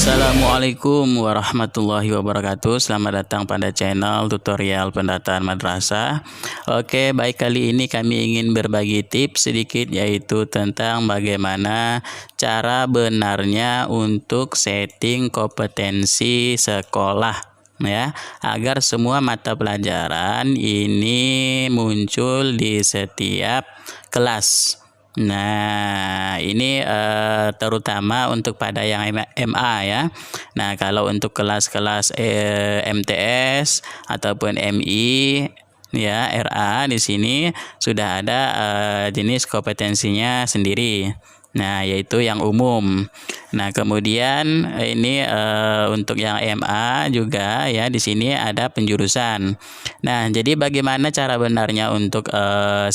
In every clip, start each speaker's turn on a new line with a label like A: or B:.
A: Assalamualaikum warahmatullahi wabarakatuh. Selamat datang pada channel tutorial pendataan madrasah. Oke, baik, kali ini kami ingin berbagi tips sedikit, yaitu tentang bagaimana cara benarnya untuk setting kompetensi sekolah, ya, agar semua mata pelajaran ini muncul di setiap kelas. Nah, ini terutama untuk pada yang MA ya. Nah, kalau untuk kelas-kelas MTS ataupun MI ya, RA, di sini sudah ada jenis kompetensinya sendiri. Nah, yaitu yang umum. Nah, kemudian ini untuk yang MA juga ya, di sini ada penjurusan. Nah, jadi bagaimana cara benarnya untuk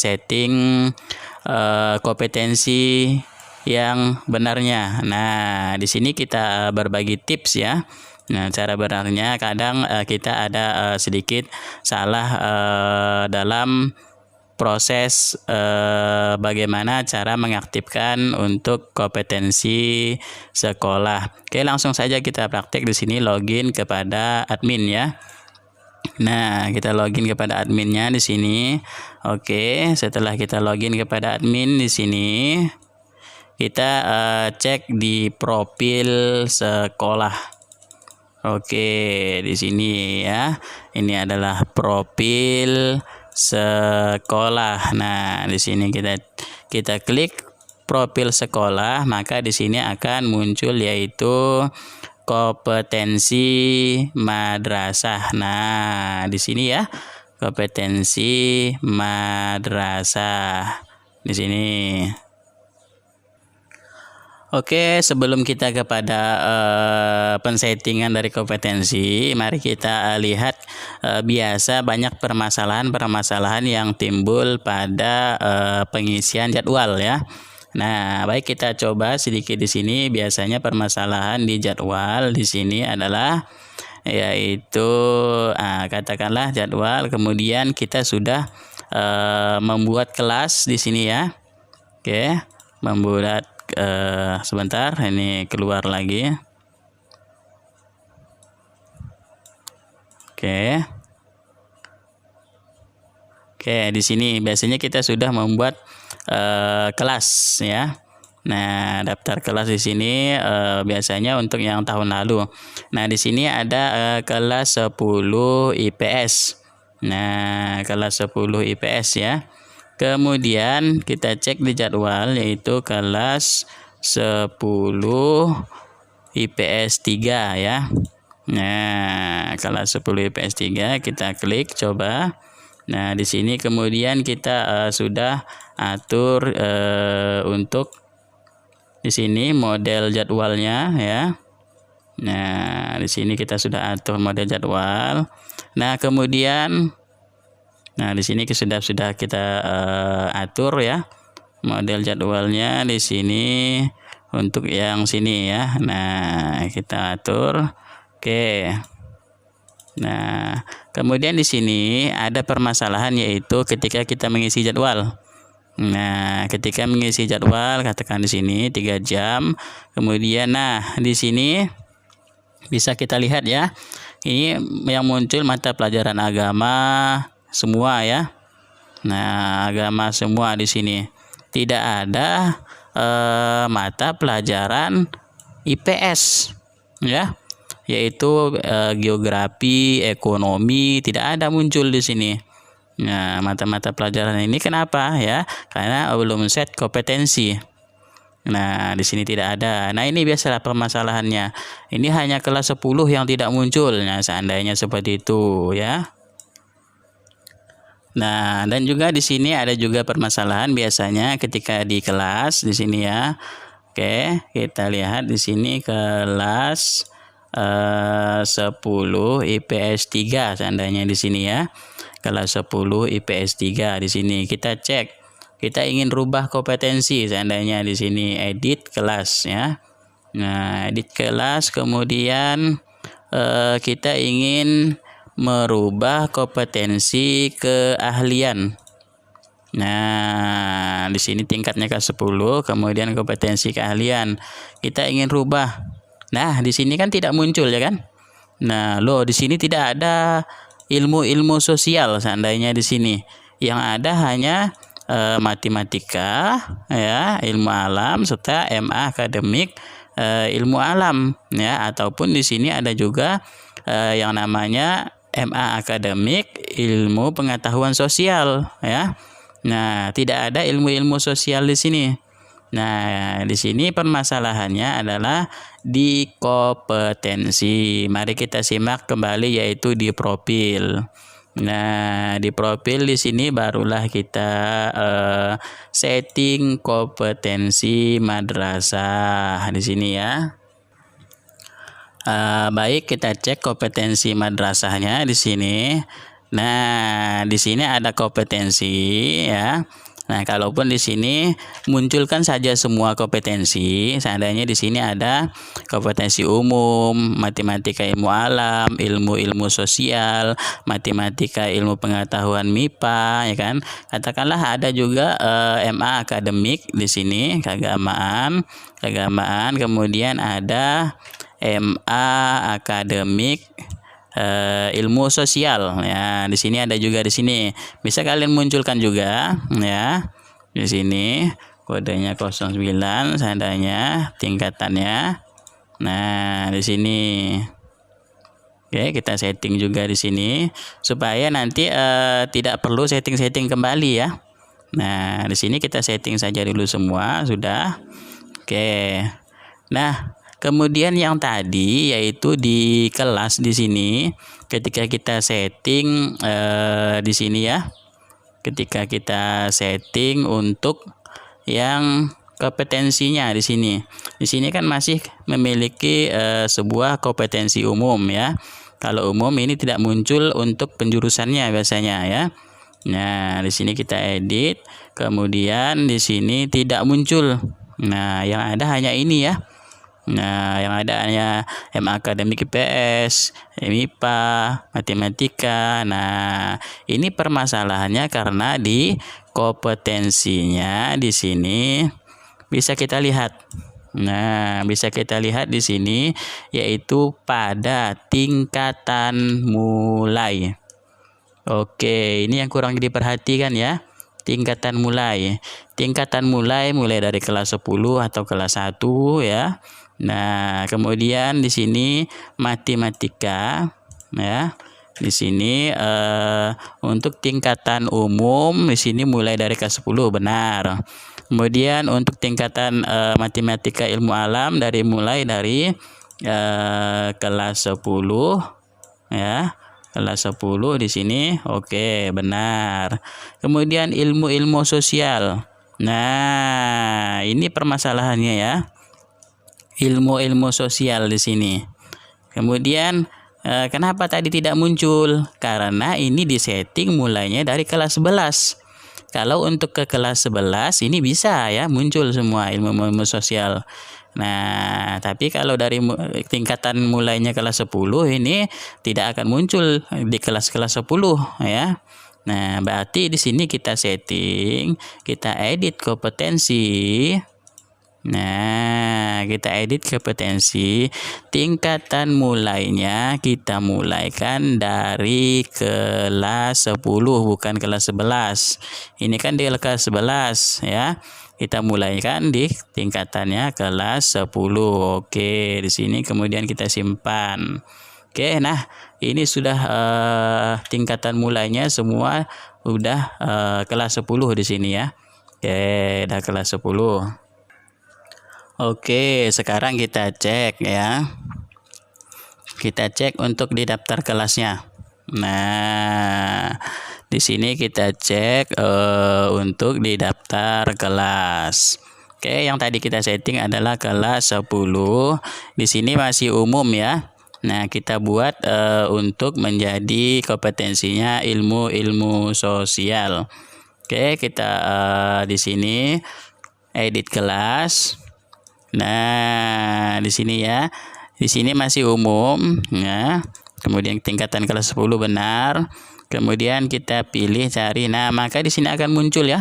A: setting kompetensi yang benarnya. Nah, di sini kita berbagi tips ya. Nah, cara benarnya kadang kita ada sedikit salah dalam proses bagaimana cara mengaktifkan untuk kompetensi sekolah. Oke, langsung saja kita praktek di sini, login kepada admin ya. Nah, kita login kepada adminnya di sini. Oke, setelah kita login kepada admin di sini, kita cek di profil sekolah. Oke, di sini ya. Ini adalah profil sekolah. Nah, di sini kita klik profil sekolah, maka di sini akan muncul yaitu kompetensi madrasah. Nah, di sini ya, kompetensi madrasah di sini. Oke, sebelum kita kepada pensettingan dari kompetensi, mari kita lihat biasa banyak permasalahan-permasalahan yang timbul pada pengisian jadwal ya. Nah, baik, kita coba sedikit di sini. Biasanya permasalahan di jadwal di sini adalah yaitu katakanlah jadwal, kemudian kita sudah membuat kelas di sini ya. Oke, membuat sebentar, ini keluar lagi. Oke. Oke, di sini biasanya kita sudah membuat kelas ya. Nah, daftar kelas di sini biasanya untuk yang tahun lalu. Nah, di sini ada kelas 10 IPS. Nah, kelas 10 IPS ya. Kemudian kita cek di jadwal, yaitu kelas 10 IPS 3 ya. Nah, kelas 10 IPS 3 kita klik coba. Nah, di sini kemudian kita sudah atur untuk di sini model jadwalnya ya. Nah, di sini kita sudah atur model jadwal. Nah, kemudian di sini sudah kita atur ya model jadwalnya di sini untuk yang sini ya. Nah, kita atur. Oke. Nah, kemudian di sini ada permasalahan, yaitu ketika kita mengisi jadwal. Nah, ketika mengisi jadwal, katakan di sini 3 jam. Kemudian di sini bisa kita lihat ya. Ini yang muncul mata pelajaran agama semua ya. Nah, agama semua di sini. Tidak ada mata pelajaran IPS ya. Yaitu geografi, ekonomi, tidak ada muncul di sini. Nah, mata-mata pelajaran ini kenapa ya? Karena belum set kompetensi. Nah, di sini tidak ada. Nah, ini biasalah permasalahannya. Ini hanya kelas 10 yang tidak muncul. Nah, seandainya seperti itu ya. Nah, dan juga di sini ada juga permasalahan biasanya ketika di kelas di sini ya. Oke, kita lihat di sini kelas 10 IPS 3 seandainya di sini ya. Kelas 10 IPS 3 di sini kita cek. Kita ingin rubah kompetensi, seandainya di sini edit kelas ya. Nah, edit kelas, kemudian kita ingin merubah kompetensi keahlian. Nah, di sini tingkatnya ke 10, kemudian kompetensi keahlian. Kita ingin rubah Nah, di sini kan tidak muncul ya kan? Nah, loh di sini tidak ada ilmu-ilmu sosial seandainya di sini. Yang ada hanya matematika, ya, ilmu alam serta MA akademik ilmu alam, ya, ataupun di sini ada juga yang namanya MA akademik ilmu pengetahuan sosial, ya. Nah, tidak ada ilmu-ilmu sosial di sini. Nah, di sini permasalahannya adalah di kompetensi. Mari kita simak kembali yaitu di profil. Nah, di profil di sini barulah kita setting kompetensi madrasah di sini ya. Baik, kita cek kompetensi madrasahnya di sini. Nah, di sini ada kompetensi ya. Nah, kalaupun di sini munculkan saja semua kompetensi, seandainya di sini ada kompetensi umum, matematika ilmu alam, ilmu-ilmu sosial, matematika ilmu pengetahuan MIPA, ya kan? Katakanlah ada juga MA akademik di sini, keagamaan, kemudian ada MA akademik ilmu sosial ya. Di sini ada juga di sini. Bisa kalian munculkan juga ya. Di sini kodenya 09 seandainya tingkatannya. Nah, di sini. Oke, kita setting juga di sini supaya nanti tidak perlu setting-setting kembali ya. Nah, di sini kita setting saja dulu semua sudah. Oke. Nah, kemudian yang tadi yaitu di kelas di sini ketika kita setting di sini ya. Ketika kita setting untuk yang kompetensinya di sini. Di sini kan masih memiliki sebuah kompetensi umum ya. Kalau umum ini tidak muncul untuk penjurusannya biasanya ya. Nah, di sini kita edit, kemudian di sini tidak muncul. Nah, yang ada hanya ini ya. Nah, yang ada hanya MA akademik IPS, MIPA, matematika. Nah, ini permasalahannya karena di kompetensinya di sini bisa kita lihat. Nah, bisa kita lihat di sini yaitu pada tingkatan mulai. Oke, ini yang kurang diperhatikan ya. Tingkatan mulai. Tingkatan mulai dari kelas 10 atau kelas 1 ya. Nah, kemudian di sini matematika ya. Di sini untuk tingkatan umum di sini mulai dari kelas 10 benar. Kemudian untuk tingkatan matematika ilmu alam mulai dari kelas 10 ya. Kelas 10 di sini oke, benar. Kemudian ilmu-ilmu sosial. Nah, ini permasalahannya ya. Ilmu-ilmu sosial di sini. Kemudian kenapa tadi tidak muncul? Karena ini disetting mulainya dari kelas 11. Kalau untuk ke kelas 11 ini bisa ya muncul semua ilmu-ilmu sosial. Nah, tapi kalau dari tingkatan mulainya kelas 10 ini tidak akan muncul di kelas-kelas 10 ya. Nah, berarti di sini kita setting, kita edit kompetensi. Nah, kita edit kompetensi, tingkatan mulainya kita mulaikan dari kelas 10 bukan kelas 11. Ini kan di kelas 11 ya. Kita mulaikan di tingkatannya kelas 10. Oke, di sini kemudian kita simpan. Oke, nah ini sudah tingkatan mulainya semua udah kelas 10 di sini ya. Oke, udah kelas 10. Oke, sekarang kita cek ya. Kita cek untuk di daftar kelasnya. Nah, di sini kita cek untuk di daftar kelas. Oke, yang tadi kita setting adalah kelas 10. Di sini masih umum ya. Nah, kita buat untuk menjadi kompetensinya ilmu-ilmu sosial. Oke, kita di sini edit kelas. Nah, di sini ya. Di sini masih umum ya. Kemudian tingkatan kelas 10 benar. Kemudian kita pilih cari. Nah, maka di sini akan muncul ya.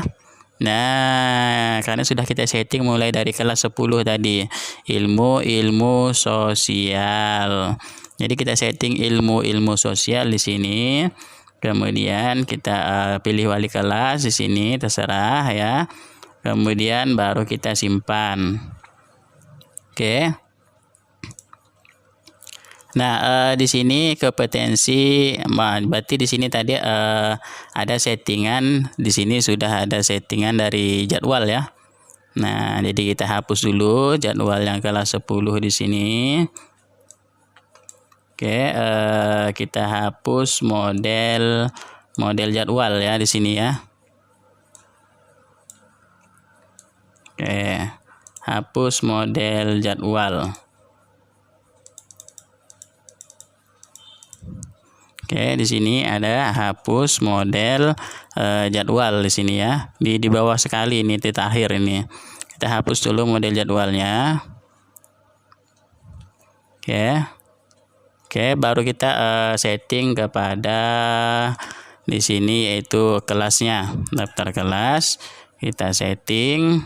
A: Nah, karena sudah kita setting mulai dari kelas 10 tadi, ilmu sosial. Jadi kita setting ilmu sosial di sini. Kemudian kita pilih wali kelas di sini, terserah ya. Kemudian baru kita simpan. Oke. Nah, di sini kompetensi, berarti di sini tadi ada settingan, di sini sudah ada settingan dari jadwal ya. Nah, jadi kita hapus dulu jadwal yang kelas 10 di sini. Oke, kita hapus model jadwal ya di sini ya. Oke, hapus model jadwal. Oke, di sini ada hapus model jadwal di sini ya. Di bawah sekali ini titik akhir ini. Kita hapus dulu model jadwalnya. Oke. Oke, baru kita setting kepada di sini yaitu kelasnya, daftar kelas. Kita setting.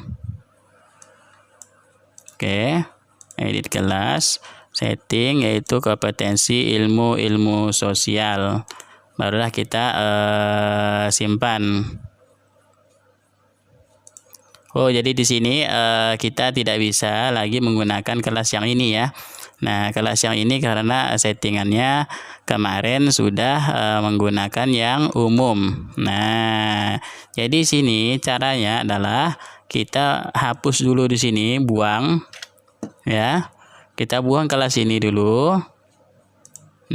A: Oke, edit kelas. Setting yaitu kompetensi ilmu sosial, barulah kita simpan. Oh, jadi di sini kita tidak bisa lagi menggunakan kelas yang ini ya. Nah, kelas yang ini karena settingannya kemarin sudah menggunakan yang umum. Nah, jadi sini caranya adalah kita hapus dulu di sini, buang ya. Kita buang kelas ini dulu.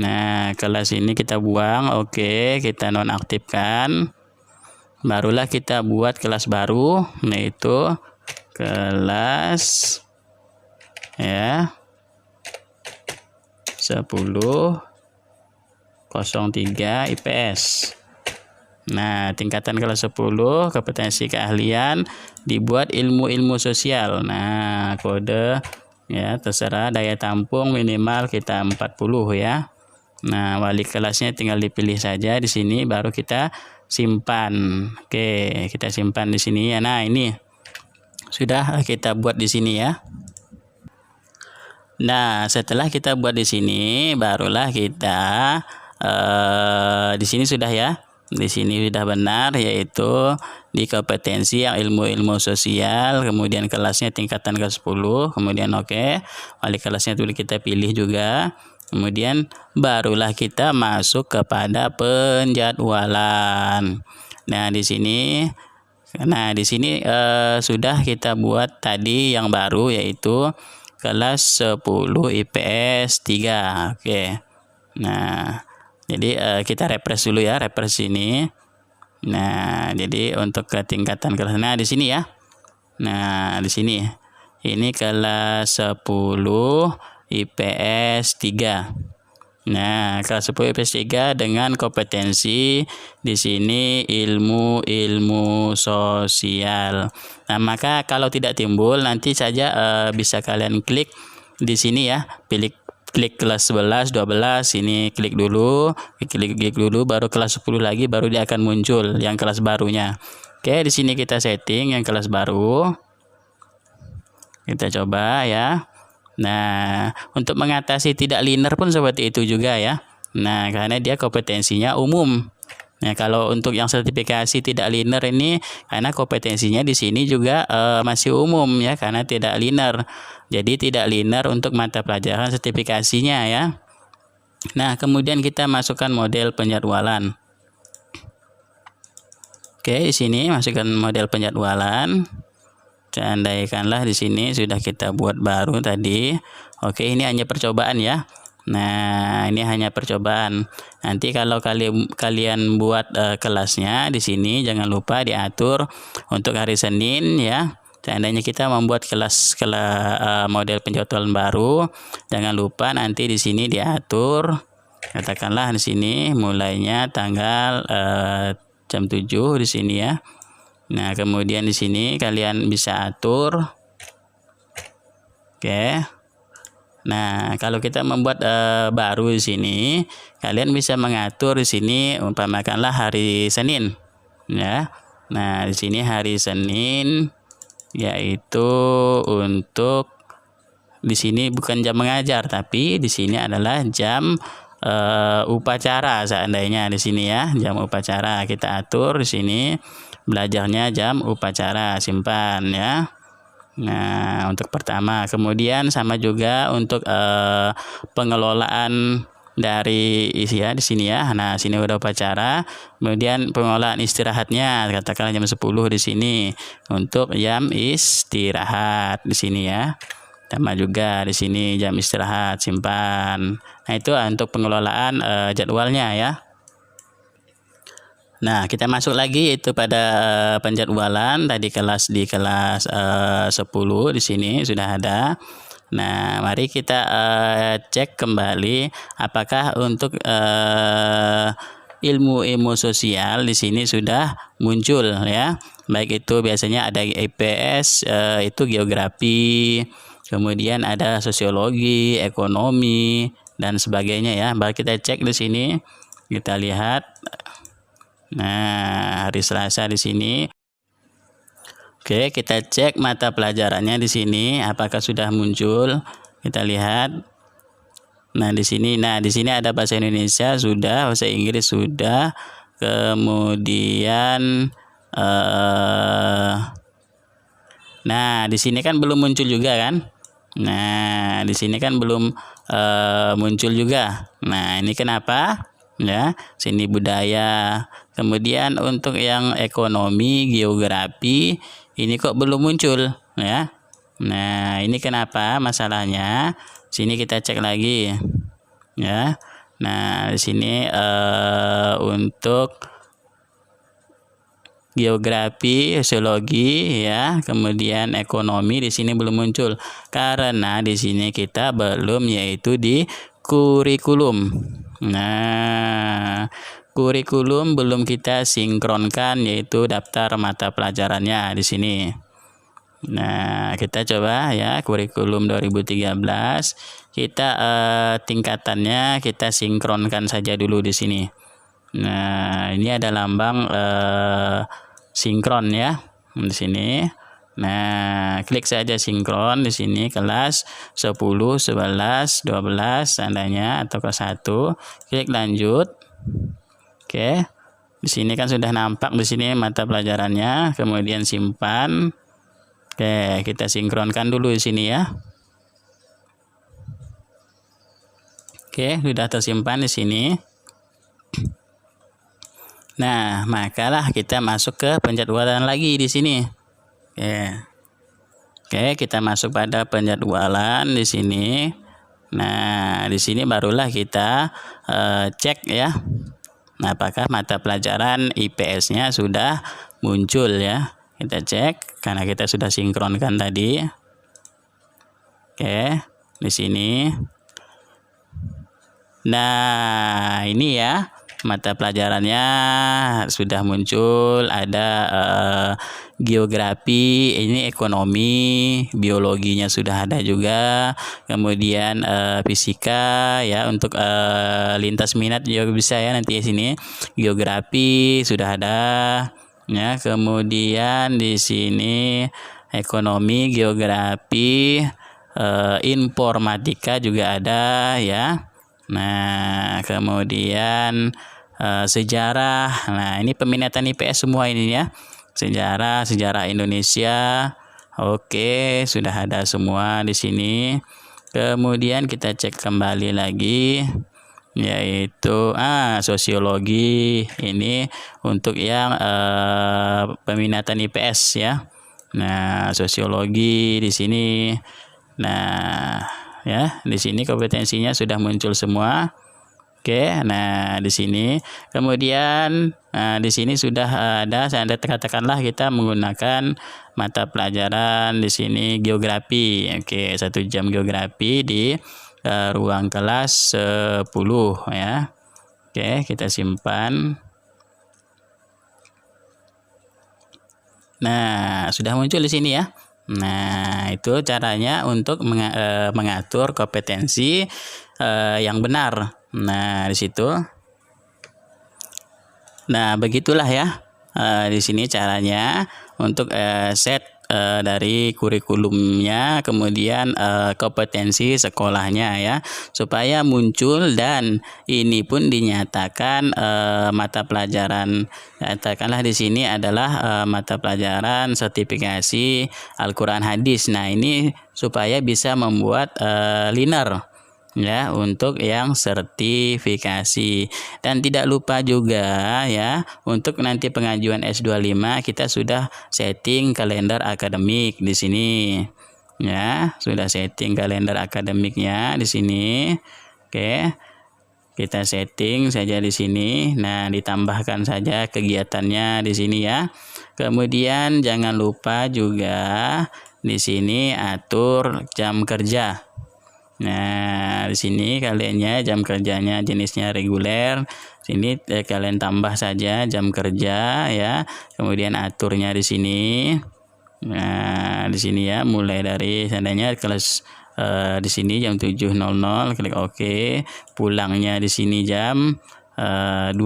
A: Nah, kelas ini kita buang. Oke, kita nonaktifkan. Barulah kita buat kelas baru, yaitu kelas ya 10.03 IPS. Nah, tingkatan kelas 10, kompetensi keahlian, dibuat ilmu sosial. Nah, kode ya terserah, daya tampung minimal kita 40 ya. Nah, wali kelasnya tinggal dipilih saja di sini, baru kita simpan. Oke, kita simpan di sini ya. Nah, ini sudah kita buat di sini ya. Nah, setelah kita buat di sini, barulah kita di sini sudah ya. Di sini sudah benar, yaitu di kompetensi yang ilmu sosial, kemudian kelasnya tingkatan ke-10, kemudian oke, wali kelasnya dulu kita pilih juga, kemudian barulah kita masuk kepada penjadwalan. Nah, di sini sudah kita buat tadi yang baru, yaitu kelas 10 IPS 3. Oke. Nah, jadi kita refresh dulu ya, refresh ini. Nah, jadi untuk ke tingkatan kelas, nah di sini ya. Nah, di sini. Ini kelas 10 IPS 3. Nah, kelas 10 IPS 3 dengan kompetensi di sini ilmu sosial. Nah, maka kalau tidak timbul nanti saja bisa kalian klik di sini ya, klik kelas 11, 12, ini klik dulu, baru kelas 10 lagi, baru dia akan muncul yang kelas barunya. Oke, di sini kita setting yang kelas baru. Kita coba ya. Nah, untuk mengatasi tidak linear pun seperti itu juga ya. Nah, karena dia kompetensinya umum. Nah, kalau untuk yang sertifikasi tidak linear ini, karena kompetensinya di sini juga masih umum ya, karena tidak linear. Jadi tidak linear untuk mata pelajaran sertifikasinya ya. Nah, kemudian kita masukkan model penjadwalan. Oke, di sini masukkan model penjadwalan. Andaikanlah di sini sudah kita buat baru tadi. Oke, ini hanya percobaan ya. Nah, ini hanya percobaan. Nanti kalau kalian buat kelasnya di sini, jangan lupa diatur untuk hari Senin ya. Seandainya kita membuat kelas model penjadwalan baru, jangan lupa nanti di sini diatur. Katakanlah di sini mulainya tanggal jam 7 di sini ya. Nah, kemudian di sini kalian bisa atur. Oke. Nah, kalau kita membuat baru di sini, kalian bisa mengatur di sini umpamakanlah hari Senin ya. Nah, di sini hari Senin yaitu untuk di sini bukan jam mengajar, tapi di sini adalah jam upacara. Seandainya di sini ya, jam upacara kita atur di sini belajarnya jam upacara, simpan ya. Nah, untuk pertama, kemudian sama juga untuk pengelolaan dari isi ya di sini ya. Nah, sini udah upacara. Kemudian pengelolaan istirahatnya katakanlah jam 10 di sini untuk jam istirahat di sini ya. Sama juga di sini jam istirahat, simpan. Nah, itu untuk pengelolaan jadwalnya ya. Nah, kita masuk lagi itu pada penjadwalan tadi di kelas 10 di sini sudah ada. Nah, mari kita cek kembali apakah untuk ilmu-ilmu sosial di sini sudah muncul ya. Baik itu biasanya ada IPS, itu geografi, kemudian ada sosiologi, ekonomi dan sebagainya ya. Mari kita cek di sini. Kita lihat. Nah, hari Selasa di sini. Oke, kita cek mata pelajarannya di sini apakah sudah muncul. Kita lihat. Nah, di sini ada bahasa Indonesia sudah, bahasa Inggris sudah. Kemudian nah, di sini kan belum muncul juga kan? Nah, di sini kan belum muncul juga. Nah, ini kenapa? Ya, sini budaya. Kemudian untuk yang ekonomi, geografi, ini kok belum muncul, ya. Nah, ini kenapa masalahnya? Sini kita cek lagi, ya. Nah, di sini untuk geografi, sosiologi ya, kemudian ekonomi di sini belum muncul karena di sini kita belum yaitu di kurikulum. Nah, kurikulum belum kita sinkronkan yaitu daftar mata pelajarannya di sini. Nah, kita coba ya kurikulum 2013 kita tingkatannya kita sinkronkan saja dulu di sini. Nah, ini ada lambang sinkron ya di sini. Nah, klik saja sinkron di sini kelas 10, 11, 12 seandainya atau kelas 1. Klik lanjut. Oke. Di sini kan sudah nampak di sini mata pelajarannya, kemudian simpan. Oke, kita sinkronkan dulu di sini ya. Oke, sudah tersimpan di sini. Nah, makalah kita masuk ke penjadwalan lagi di sini. Oke, kita masuk pada penjadwalan di sini. Nah, di sini barulah kita cek ya. Nah, apakah mata pelajaran IPS-nya sudah muncul ya? Kita cek karena kita sudah sinkronkan tadi. Oke, di sini. Nah, ini ya. Mata pelajarannya sudah muncul, ada geografi, ini ekonomi, biologinya sudah ada juga, kemudian fisika ya untuk lintas minat juga bisa ya nanti di sini. Geografi sudah ada ya, kemudian di sini ekonomi, geografi, informatika juga ada ya. Nah, kemudian sejarah. Nah, ini peminatan IPS semua ini ya. Sejarah Indonesia. Oke, sudah ada semua di sini. Kemudian kita cek kembali lagi yaitu sosiologi. Ini untuk yang peminatan IPS ya. Nah, sosiologi di sini. Nah, ya, di sini kompetensinya sudah muncul semua. Oke, nah di sini kemudian di sini sudah ada, katakanlah kita menggunakan mata pelajaran di sini geografi. Oke, 1 jam geografi di ruang kelas 10 ya. Oke, kita simpan. Nah, sudah muncul di sini ya. Nah, itu caranya untuk mengatur kompetensi yang benar. Nah, di situ. Nah, begitulah ya. Di sini caranya untuk set dari kurikulumnya, kemudian kompetensi sekolahnya ya, supaya muncul dan ini pun dinyatakan mata pelajaran, katakanlah di sini adalah mata pelajaran sertifikasi Al-Quran hadis. Nah, ini supaya bisa membuat liner ya untuk yang sertifikasi. Dan tidak lupa juga ya, untuk nanti pengajuan S25 kita sudah setting kalender akademik di sini ya, sudah setting kalender akademiknya di sini. Oke, kita setting saja di sini. Nah, ditambahkan saja kegiatannya di sini ya. Kemudian jangan lupa juga di sini atur jam kerja. Nah, di sini kaliannya jam kerjanya jenisnya reguler. Sini kalian tambah saja jam kerja ya. Kemudian aturnya di sini. Nah, di sini ya, mulai dari seandainya kelas di sini jam 7.00, klik OK. Pulangnya di sini jam 12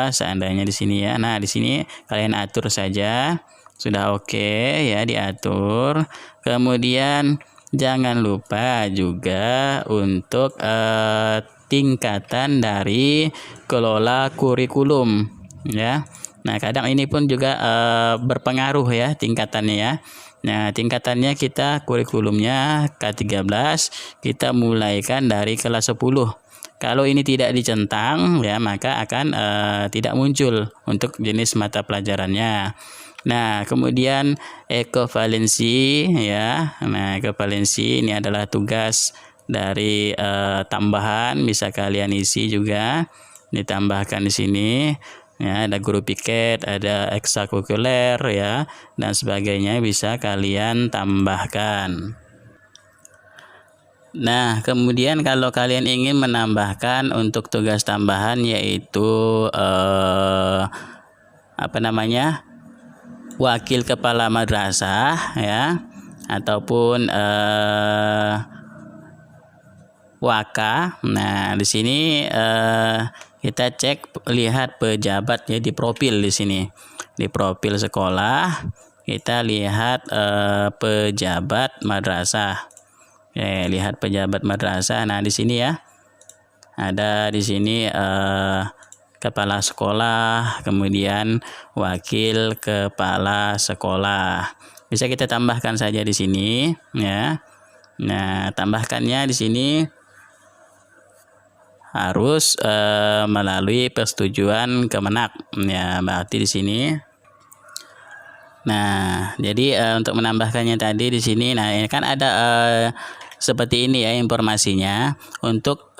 A: seandainya di sini ya. Nah, di sini kalian atur saja. Sudah oke ya, diatur. Kemudian jangan lupa juga untuk tingkatan dari kelola kurikulum ya. Nah, kadang ini pun juga berpengaruh ya tingkatannya ya. Nah, tingkatannya kita kurikulumnya K13, kita mulaikan dari kelas 10. Kalau ini tidak dicentang ya, maka akan tidak muncul untuk jenis mata pelajarannya. Nah, kemudian ekovalensi ya. Nah, ekovalensi ini adalah tugas dari tambahan, bisa kalian isi juga, ditambahkan di sini. Ya, ada guru piket, ada ekstrakurikuler ya, dan sebagainya bisa kalian tambahkan. Nah, kemudian kalau kalian ingin menambahkan untuk tugas tambahan, yaitu wakil kepala madrasah ya, ataupun waka. Nah, di sini kita cek, lihat pejabat ya di profil di sini. Di profil sekolah kita lihat pejabat madrasah. Oke, lihat pejabat madrasah. Nah, di sini ya. Ada di sini kepala sekolah, kemudian wakil kepala sekolah. Bisa kita tambahkan saja di sini ya. Nah, tambahkannya di sini harus melalui persetujuan Kemenak ya, berarti di sini. Nah, jadi untuk menambahkannya tadi di sini, nah ini kan ada seperti ini ya informasinya. Untuk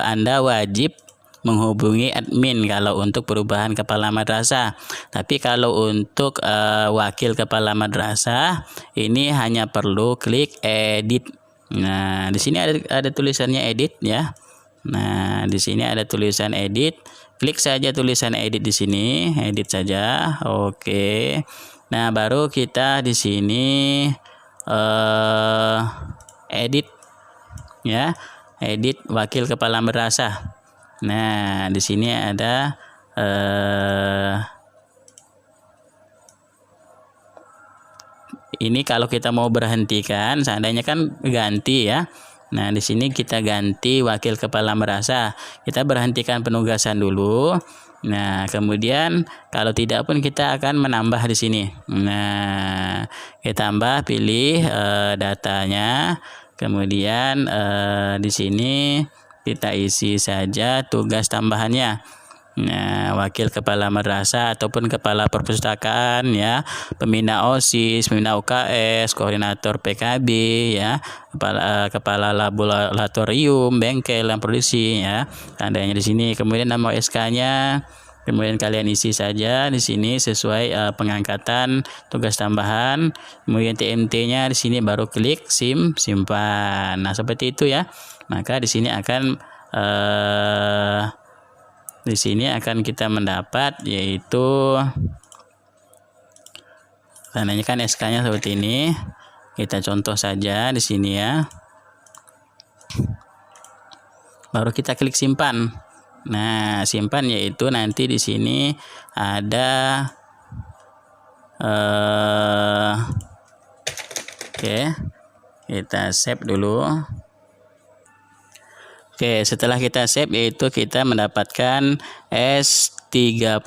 A: Anda wajib menghubungi admin kalau untuk perubahan kepala madrasah. Tapi kalau untuk wakil kepala madrasah ini hanya perlu klik edit. Nah, di sini ada tulisannya edit ya. Nah, di sini ada tulisan edit. Klik saja tulisan edit di sini, edit saja. Oke. Nah, baru kita di sini edit ya. Edit wakil kepala madrasah. Nah, di sini ada ini kalau kita mau berhentikan, seandainya kan ganti ya. Nah, di sini kita ganti wakil kepala madrasah. Kita berhentikan penugasan dulu. Nah, kemudian kalau tidak pun kita akan menambah di sini. Nah, kita tambah, pilih datanya. Kemudian di sini kita isi saja tugas tambahannya. Nah, wakil kepala madrasah ataupun kepala perpustakaan ya, pembina OSIS, pembina UKS, koordinator PKB ya, kepala laboratorium, bengkel dan produksi ya. Tandanya di sini. Kemudian nama SK-nya. Kemudian kalian isi saja di sini sesuai pengangkatan tugas tambahan. Kemudian TMT-nya di sini, baru klik simpan. Nah, seperti itu ya. Maka di sini akan kita mendapat, yaitu tandanya kan SK-nya seperti ini. Kita contoh saja di sini ya. Baru kita klik simpan. Nah, simpan, yaitu nanti di sini ada Oke, kita save dulu. Oke, setelah kita save yaitu kita mendapatkan S30A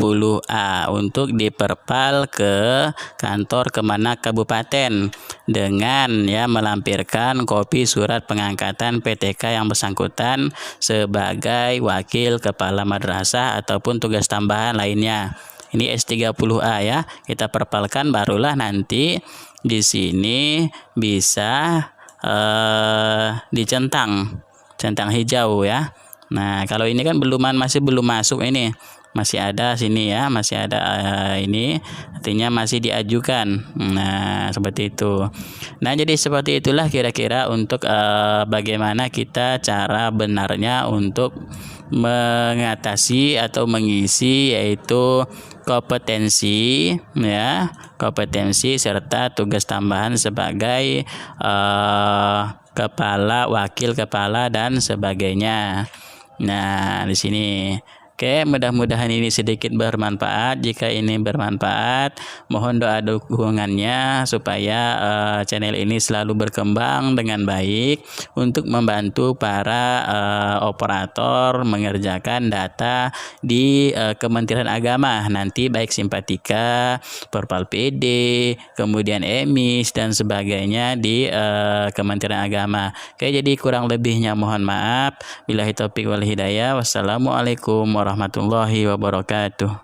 A: untuk diperpal ke kantor Kemenak Kabupaten dengan ya melampirkan kopi surat pengangkatan PTK yang bersangkutan sebagai wakil kepala madrasah ataupun tugas tambahan lainnya. Ini S30A ya, kita perpalkan barulah nanti di sini bisa dicentang hijau ya. Nah, kalau ini kan masih belum masuk ini. Masih ada sini ya, masih ada ini artinya masih diajukan. Nah, seperti itu. Nah, jadi seperti itulah kira-kira untuk bagaimana kita cara benarnya untuk mengatasi atau mengisi yaitu kompetensi ya, kompetensi serta tugas tambahan sebagai kepala, wakil kepala dan sebagainya. Nah, di sini. Oke, mudah-mudahan ini sedikit bermanfaat. Jika ini bermanfaat, mohon doa dukungannya supaya channel ini selalu berkembang dengan baik untuk membantu para operator mengerjakan data di Kementerian Agama. Nanti baik Simpatika, Perpal PD, kemudian EMIS dan sebagainya di Kementerian Agama. Oke, jadi kurang lebihnya mohon maaf. Billahi taufiq wal hidayah. Wassalamualaikum warahmatullahi wabarakatuh.